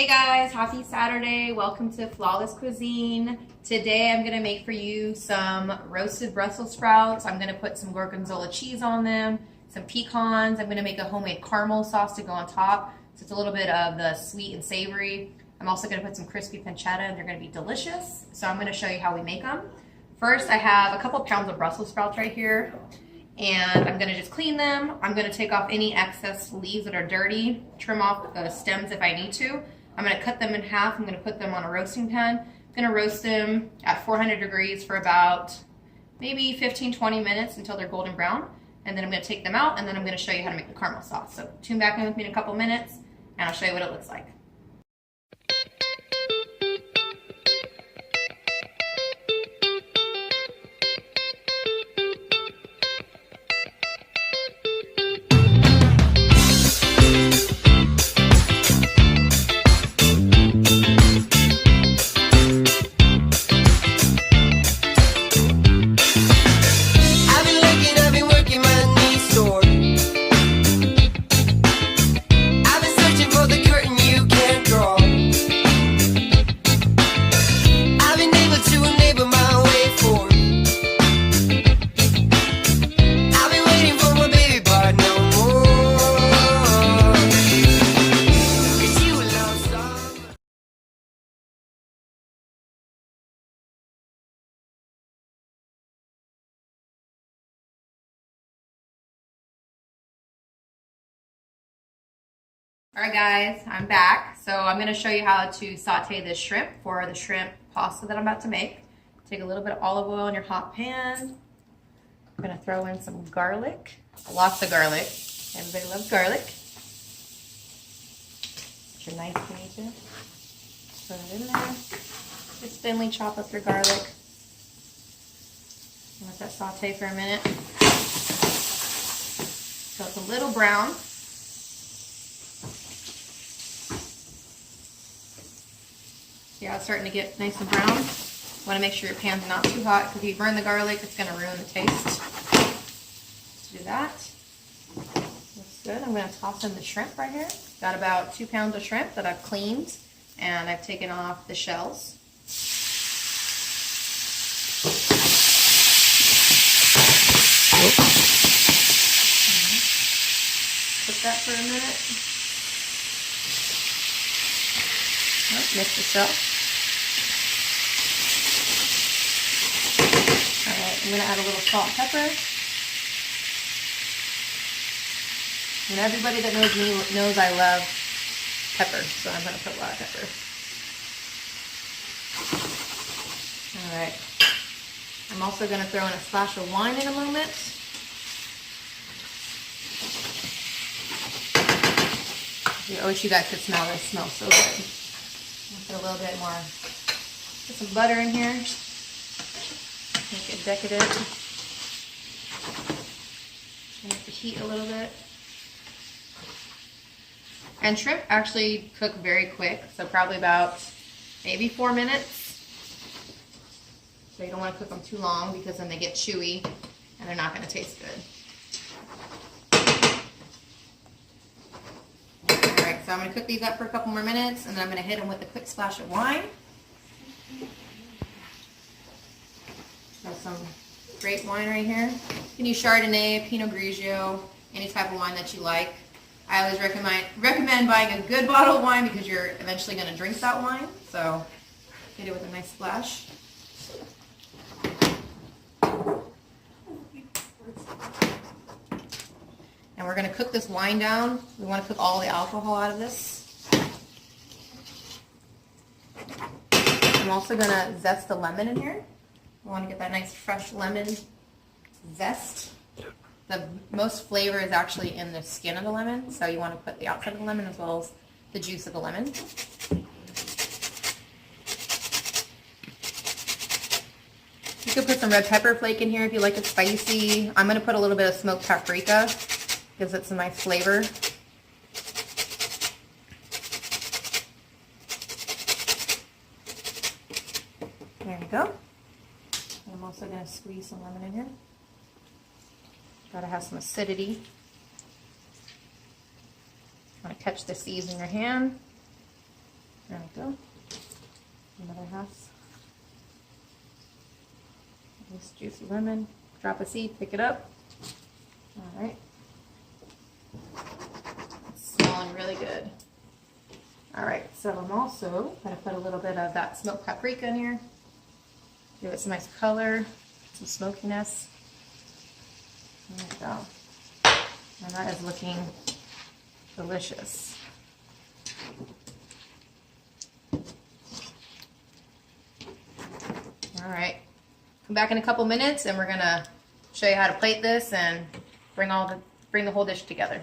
Hey guys, happy Saturday. Welcome to Flawless Cuisine. Today I'm gonna make for you some roasted Brussels sprouts. I'm gonna put some gorgonzola cheese on them, some pecans. I'm gonna make a homemade caramel sauce to go on top. So it's a little bit of the sweet and savory. I'm also gonna put some crispy pancetta and they're gonna be delicious. So I'm gonna show you how we make them. First, I have a couple pounds of Brussels sprouts right here. And I'm gonna just clean them. I'm gonna take off any excess leaves that are dirty, trim off the stems if I need to. I'm gonna cut them in half. I'm gonna put them on a roasting pan. I'm gonna roast them at 400 degrees for about maybe 15-20 minutes until they're golden brown. And then I'm gonna take them out and then I'm gonna show you how to make the caramel sauce. So tune back in with me in a couple minutes and I'll show you what it looks like. All right guys, I'm back. So I'm gonna show you how to saute this shrimp for the shrimp pasta that I'm about to make. Take a little bit of olive oil in your hot pan. I'm gonna throw in some garlic, lots of garlic. Everybody loves garlic. Get your knife if you need to. Put it in there. Just thinly chop up your garlic. Let that saute for a minute. So it's a little brown. Yeah, it's starting to get nice and brown. You want to make sure your pan's not too hot because if you burn the garlic, it's going to ruin the taste. Let's do that. Looks good. I'm going to toss in the shrimp right here. Got about 2 pounds of shrimp that I've cleaned and I've taken off the shells. Cook that for a minute. Mix the shell. Alright, I'm going to add a little salt and pepper. And everybody that knows me knows I love pepper, so I'm going to put a lot of pepper. Alright. I'm also going to throw in a splash of wine in a moment. I wish you guys could smell this. It smells so good. Put a little bit more, put some butter in here, make it decadent. Turn up the heat a little bit. And shrimp actually cook very quick, so probably about maybe 4 minutes. So you don't want to cook them too long because then they get chewy and they're not going to taste good. So I'm going to cook these up for a couple more minutes and then I'm going to hit them with a quick splash of wine. Got some great wine right here. You can use Chardonnay, Pinot Grigio, any type of wine that you like. I always recommend buying a good bottle of wine because you're eventually going to drink that wine. So hit it with a nice splash. And we're going to cook this wine down. We want to cook all the alcohol out of this. I'm also going to zest the lemon in here. We want to get that nice fresh lemon zest. The most flavor is actually in the skin of the lemon, so you want to put the outside of the lemon as well as the juice of the lemon. You could put some red pepper flake in here if you like it spicy. I'm going to put a little bit of smoked paprika. Gives it some nice flavor. There you go. I'm also going to squeeze some lemon in here. Gotta have some acidity. Want to catch the seeds in your hand. There we go. Another half. This juicy lemon. Drop a seed, pick it up. All right. It's smelling really good. All right, so I'm also going to put a little bit of that smoked paprika in here. Give it some nice color, some smokiness. There we go. And that is looking delicious. All right. Come back in a couple minutes and we're going to show you how to plate this and bring the whole dish together.